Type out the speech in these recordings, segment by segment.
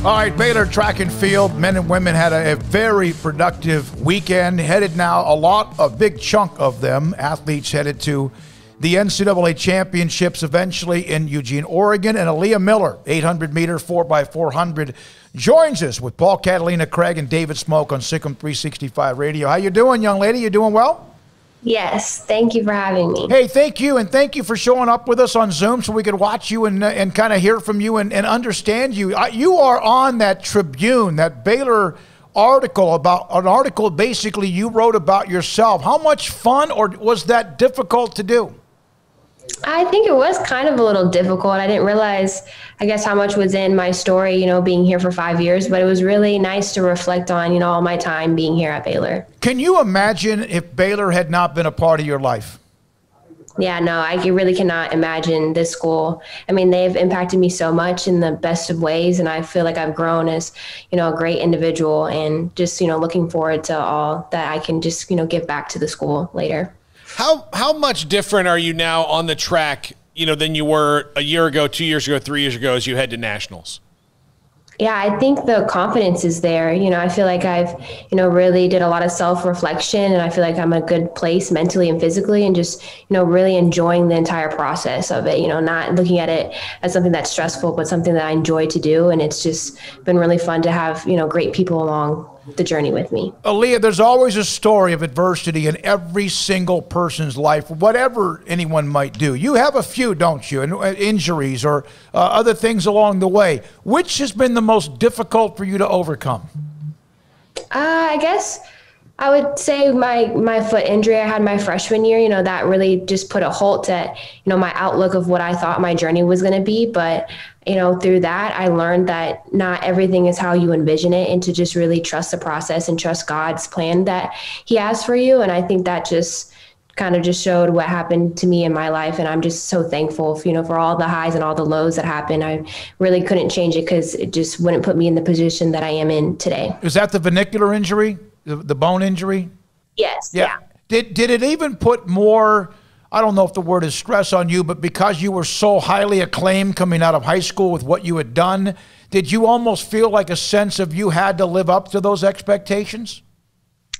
All right, Baylor track and field, men and women had a very productive weekend. Headed now, a big chunk of them, athletes headed to the NCAA championships eventually in Eugene, Oregon. And Aaliyah Miller, 800-meter 4x400, joins us with Paul, Catalina, Craig, and David Smoak on SicEm365 Radio. How you doing, young lady? You doing well? Yes, thank you for having me. Hey, thank you, and thank you for showing up with us on Zoom so we could watch you and kind of hear from you and understand you. You are on that Tribune, that Baylor article, about an article basically you wrote about yourself. How much fun, or was that difficult to do? I think it was kind of a little difficult. I didn't realize, I guess, how much was in my story, being here for 5 years, but it was really nice to reflect on, all my time being here at Baylor. Can you imagine if Baylor had not been a part of your life? Yeah, no, I really cannot imagine this school. I mean, they've impacted me so much in the best of ways, and I feel like I've grown as, a great individual, and just, looking forward to all that I can just, give back to the school later. How much different are you now on the track, than you were a year ago, 2 years ago, 3 years ago as you head to nationals? Yeah, I think the confidence is there. I feel like I've, really did a lot of self-reflection, and I feel like I'm in a good place mentally and physically, and just, really enjoying the entire process of it, not looking at it as something that's stressful, but something that I enjoy to do. And it's just been really fun to have, great people along the journey with me. Aaliyah, there's always a story of adversity in every single person's life, whatever anyone might do. You have a few, don't you? And injuries or other things along the way. Which has been the most difficult for you to overcome? I guess I would say my foot injury I had my freshman year, that really just put a halt at, my outlook of what I thought my journey was going to be. But, through that, I learned that not everything is how you envision it, and to just really trust the process and trust God's plan that he has for you. And I think that just kind of just showed what happened to me in my life. And I'm just so thankful, for all the highs and all the lows that happened. I really couldn't change it, because it just wouldn't put me in the position that I am in today. Is that the vernacular injury? The bone injury? Yes. Yeah. Did it even put more, I don't know if the word is stress on you, but because you were so highly acclaimed coming out of high school with what you had done, did you almost feel like a sense of you had to live up to those expectations?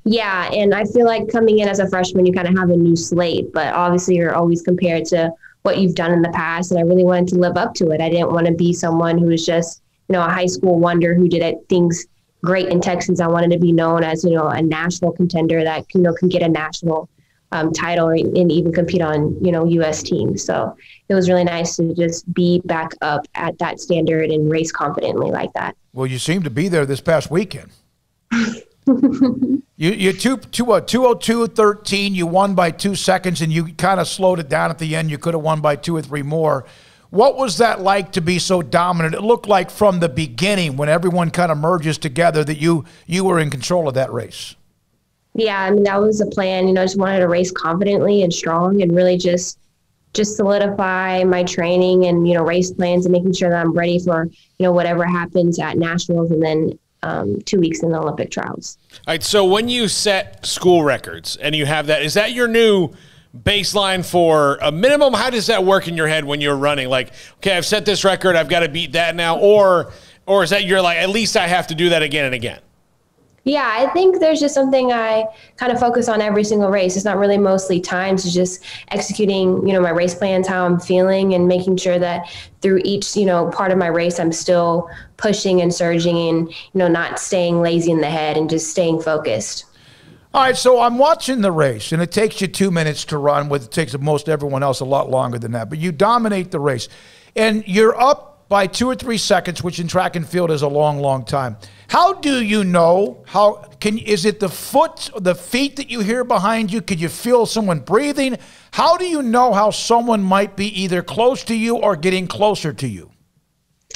Yeah. And I feel like coming in as a freshman, you kind of have a new slate, but obviously you're always compared to what you've done in the past. And I really wanted to live up to it. I didn't want to be someone who was just, a high school wonder who did things great in Texas. I wanted to be known as, a national contender that, can get a national title and even compete on, U.S. teams. So it was really nice to just be back up at that standard and race confidently like that. Well, you seem to be there this past weekend. you 2:02.13. You won by 2 seconds, and you kind of slowed it down at the end. You could have won by 2 or 3 more. What was that like to be so dominant? It looked like from the beginning, when everyone kind of merges together, that you were in control of that race. Yeah, I mean, that was the plan. I just wanted to race confidently and strong, and really just solidify my training and, race plans, and making sure that I'm ready for, whatever happens at nationals, and then 2 weeks in the Olympic trials. All right, so when you set school records and you have that, is that your new baseline for a minimum? How does that work in your head when you're running? Like, okay, I've set this record, I've got to beat that now, or is that you're like, at least I have to do that again and again? Yeah, I think there's just something I kind of focus on every single race. It's not really mostly times, it's just executing, my race plans, how I'm feeling, and making sure that through each, part of my race, I'm still pushing and surging and, not staying lazy in the head and just staying focused. All right, so I'm watching the race, and it takes you 2 minutes to run, it takes most everyone else a lot longer than that. But you dominate the race, and you're up by 2 or 3 seconds, which in track and field is a long, long time. How do you know? Is it the feet that you hear behind you? Could you feel someone breathing? How do you know how someone might be either close to you or getting closer to you?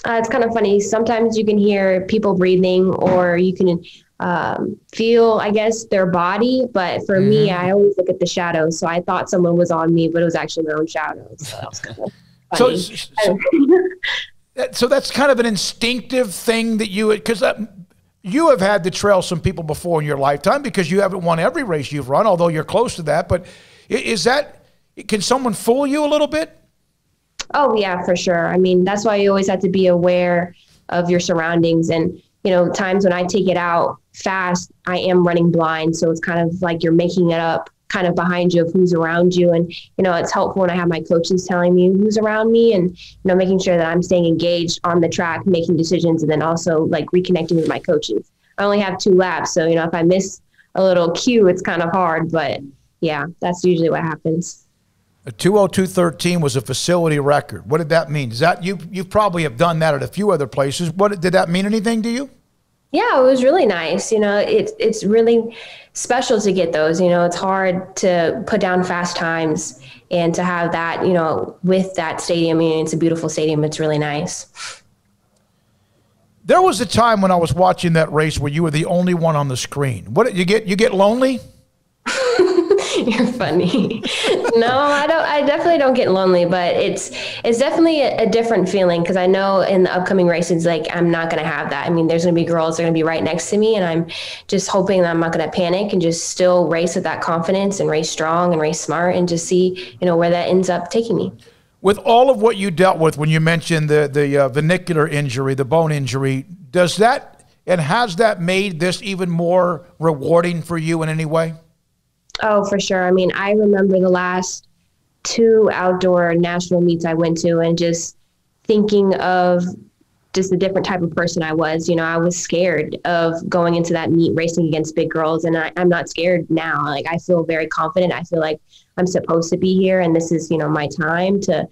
It's kind of funny. Sometimes you can hear people breathing, or you can feel, I guess, their body. But for me, I always look at the shadows. So I thought someone was on me, but it was actually my own shadows. So that was kind of funny. So that's kind of an instinctive thing that because you have had to trail some people before in your lifetime, because you haven't won every race you've run, although you're close to that. But can someone fool you a little bit? Oh, yeah, for sure. I mean, that's why you always have to be aware of your surroundings. And, times when I take it out fast, I am running blind. So it's kind of like you're making it up kind of behind you of who's around you. And, it's helpful when I have my coaches telling me who's around me and, making sure that I'm staying engaged on the track, making decisions, and then also like reconnecting with my coaches. I only have 2 laps. So, if I miss a little cue, it's kind of hard, but yeah, that's usually what happens. A 2:02:13 was a facility record. What did that mean? Is that you probably have done that at a few other places. What did that mean anything to you? Yeah, it was really nice. It's really special to get those. It's hard to put down fast times and to have that, with that stadium. It's a beautiful stadium. It's really nice. There was a time when I was watching that race where you were the only one on the screen. What did you get? You get lonely? You're funny. No, I don't. I definitely don't get lonely, but it's definitely a different feeling because I know in the upcoming races, like I'm not going to have that. There's going to be girls that are going to be right next to me, and I'm just hoping that I'm not going to panic and just still race with that confidence and race strong and race smart and just see, where that ends up taking me. With all of what you dealt with when you mentioned the vernacular injury, the bone injury, has that made this even more rewarding for you in any way? Oh, for sure. I remember the last 2 outdoor national meets I went to and just thinking of just a different type of person I was. I was scared of going into that meet racing against big girls, and I'm not scared now. Like, I feel very confident. I feel like I'm supposed to be here, and this is, my time to,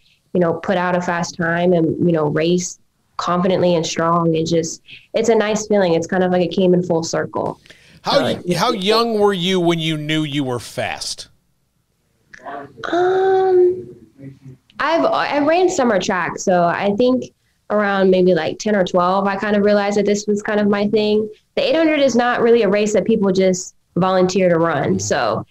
put out a fast time and, race confidently and strong. It's a nice feeling. It's kind of like it came in full circle. How young were you when you knew you were fast? I ran summer track, so I think around maybe like 10 or 12, I kind of realized that this was kind of my thing. The 800 is not really a race that people just volunteer to run. So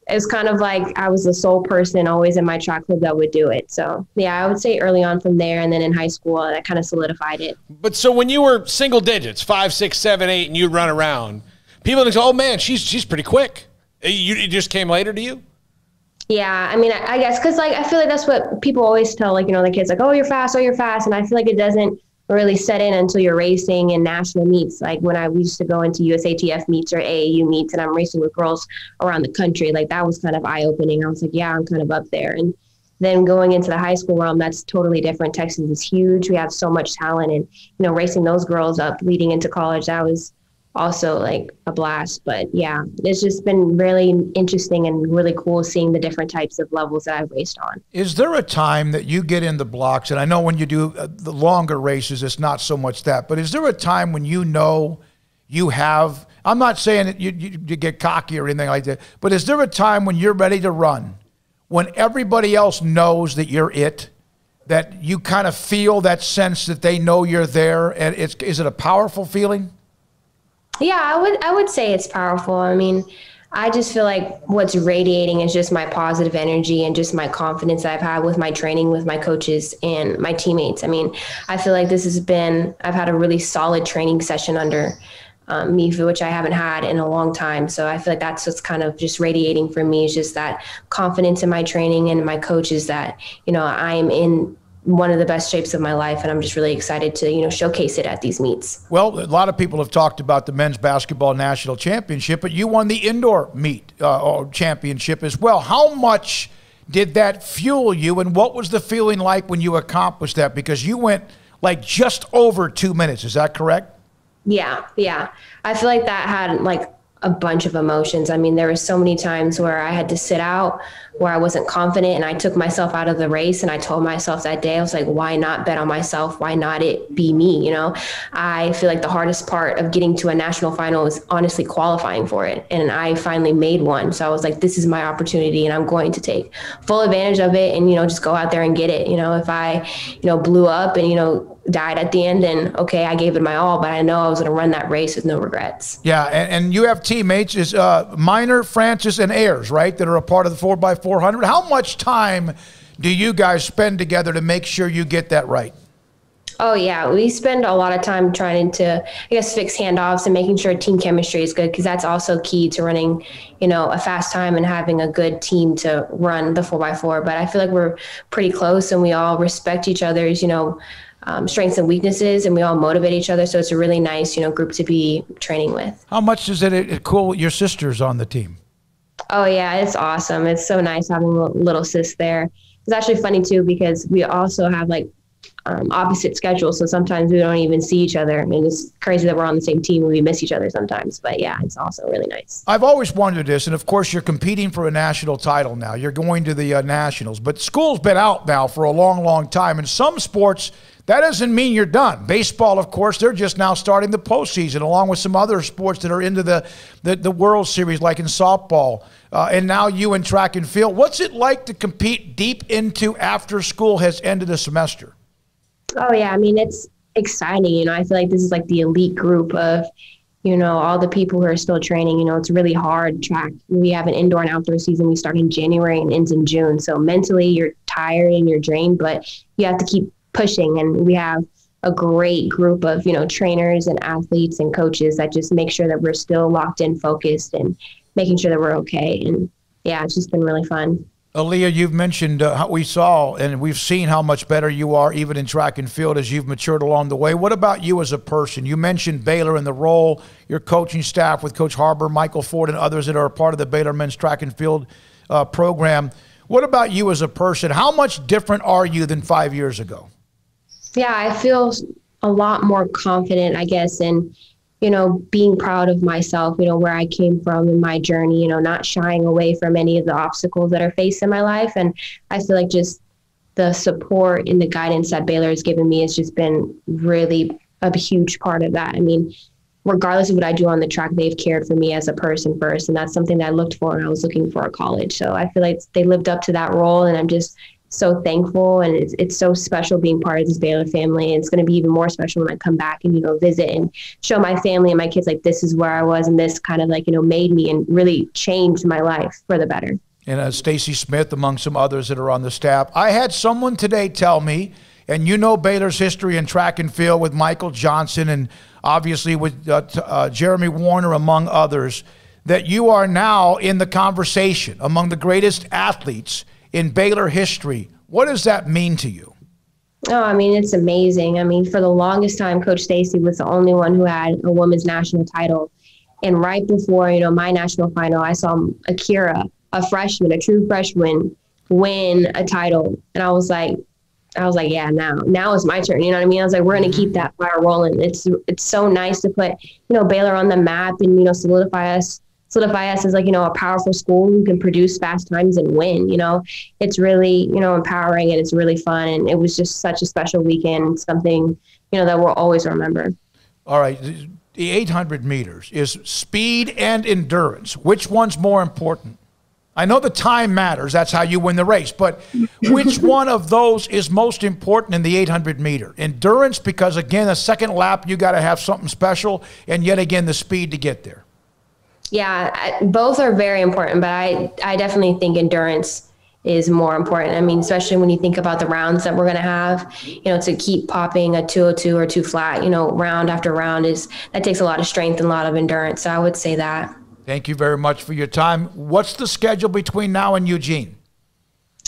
it's kind of like I was the sole person always in my track club that would do it. So yeah, I would say early on from there, and then in high school, that kind of solidified it. But so when you were single digits, 5, 6, 7, 8, and you'd run around, people would say, "Oh man, she's pretty quick." It just came later to you? Yeah, I guess because I feel like that's what people always tell the kids, "Oh, you're fast, and I feel like it doesn't really set in until you're racing in national meets. Like when we used to go into USATF meets or AAU meets, and I'm racing with girls around the country, like that was kind of eye opening. I was like, yeah, I'm kind of up there. And then going into the high school realm, that's totally different. Texas is huge. We have so much talent, and racing those girls up leading into college, that was also like a blast. But yeah, it's just been really interesting and really cool seeing the different types of levels that I've raced on. Is there a time that you get in the blocks, and I know when you do the longer races, it's not so much that, but is there a time when you have, I'm not saying that you get cocky or anything like that, but is there a time when you're ready to run, when everybody else knows that you're it, that you kind of feel that sense that they know you're there, and is it a powerful feeling? Yeah, I would say it's powerful. I just feel like what's radiating is just my positive energy and just my confidence that I've had with my training, with my coaches and my teammates. I feel like I've had a really solid training session under me, which I haven't had in a long time. So I feel like that's what's kind of just radiating for me, is just that confidence in my training and my coaches that, I'm in one of the best shapes of my life, and I'm just really excited to, showcase it at these meets. Well, a lot of people have talked about the men's basketball national championship, but you won the indoor meet championship as well. How much did that fuel you, and what was the feeling like when you accomplished that? Because you went like just over 2 minutes. Is that correct? Yeah. I feel like that had like a bunch of emotions. There were so many times where I had to sit out, where I wasn't confident, and I took myself out of the race, and I told myself that day, I was like, why not bet on myself? Why not it be me? I feel like the hardest part of getting to a national final is honestly qualifying for it. And I finally made one. So I was like, this is my opportunity, and I'm going to take full advantage of it and, just go out there and get it. If I, blew up and, died at the end, and okay, I gave it my all, but I know I was going to run that race with no regrets. Yeah, and you have teammates, is Minor, Francis, and Ayers, right, that are a part of the 4x400. How much time do you guys spend together to make sure you get that right? Oh, yeah. We spend a lot of time trying to, fix handoffs and making sure team chemistry is good, because that's also key to running, a fast time and having a good team to run the 4x4. But I feel like we're pretty close, and we all respect each other's, strengths and weaknesses, and we all motivate each other. So it's a really nice, group to be training with. How much is it cool your sister's on the team? Oh yeah, it's awesome. It's so nice having a little sis there. It's actually funny too, because we also have like opposite schedules. So sometimes we don't even see each other. And it's crazy that we're on the same team and we miss each other sometimes. But yeah, it's also really nice. I've always wondered this. And of course, you're competing for a national title now. You're going to the nationals. But school's been out now for a long, long time. In some sports, that doesn't mean you're done. Baseball, of course, they're just now starting the postseason, along with some other sports that are into the World Series, like in softball. And now you in track and field. What's it like to compete deep into after school has ended a semester? Oh, yeah. I mean, it's exciting. I feel like this is like the elite group of, all the people who are still training. It's really hard track. We have an indoor and outdoor season. We start in January and ends in June. So mentally you're tired and you're drained, but you have to keep pushing. And we have a great group of, trainers and athletes and coaches that just make sure that we're still locked in, focused, and making sure that we're okay. And yeah, it's just been really fun. Aaliyah, you've mentioned how we saw and we've seen how much better you are even in track and field as you've matured along the way. What about you as a person? You mentioned Baylor and the role, your coaching staff with Coach Harbour, Michael Ford, and others that are a part of the Baylor men's track and field program. What about you as a person? How much different are you than 5 years ago? Yeah, I feel a lot more confident, I guess, in being proud of myself, where I came from in my journey, not shying away from any of the obstacles that are faced in my life. And I feel like just the support and the guidance that Baylor has given me has just been really a huge part of that. I mean, regardless of what I do on the track, they've cared for me as a person first. And that's something that I looked for when I was looking for a college. So I feel like they lived up to that role, and I'm just so thankful, and it's so special being part of this Baylor family. And it's going to be even more special when I come back and visit and show my family and my kids like this is where I was, and this kind of made me and really changed my life for the better. And Stacy Smith, among some others that are on the staff. I had someone today tell me, and Baylor's history in track and field with Michael Johnson and obviously with Jeremy Warner, among others, that you are now in the conversation among the greatest athletes in Baylor history. What does that mean to you? Oh, I mean, it's amazing. I mean, for the longest time, Coach Stacy was the only one who had a women's national title. And right before, my national final, I saw Akira, a freshman, a true freshman, win a title. And I was like, yeah, now it's my turn. You know what I mean? I was like, we're going to keep that fire rolling. It's so nice to put, Baylor on the map and, solidify us as a powerful school who can produce fast times and win. It's really, empowering, and it's really fun. And it was just such a special weekend, something, that we'll always remember. All right. The 800 meters is speed and endurance. Which one's more important? I know the time matters. That's how you win the race. But which one of those is most important in the 800 meter? Endurance, because again, a second lap, you got to have something special. And yet again, the speed to get there. Yeah, both are very important, but I definitely think endurance is more important. I mean, especially when you think about the rounds that we're going to have, to keep popping a 202 or 2 flat, round after round that takes a lot of strength and a lot of endurance. So I would say that. Thank you very much for your time. What's the schedule between now and Eugene?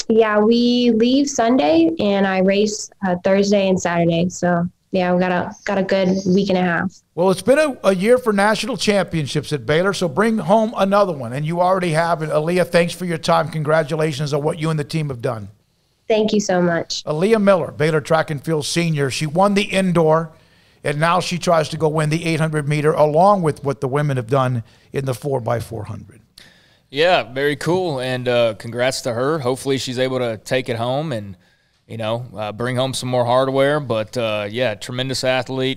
Yeah, we leave Sunday and I race Thursday and Saturday. So yeah, we got a good week and a half. Well, it's been a year for national championships at Baylor, so bring home another one, and you already have. And Aaliyah, thanks for your time. Congratulations on what you and the team have done. Thank you so much. Aaliyah Miller, Baylor track and field senior. She won the indoor, and now she tries to go win the 800 meter along with what the women have done in the 4x400. Yeah, very cool, and congrats to her. Hopefully she's able to take it home and bring home some more hardware. But, yeah, tremendous athlete.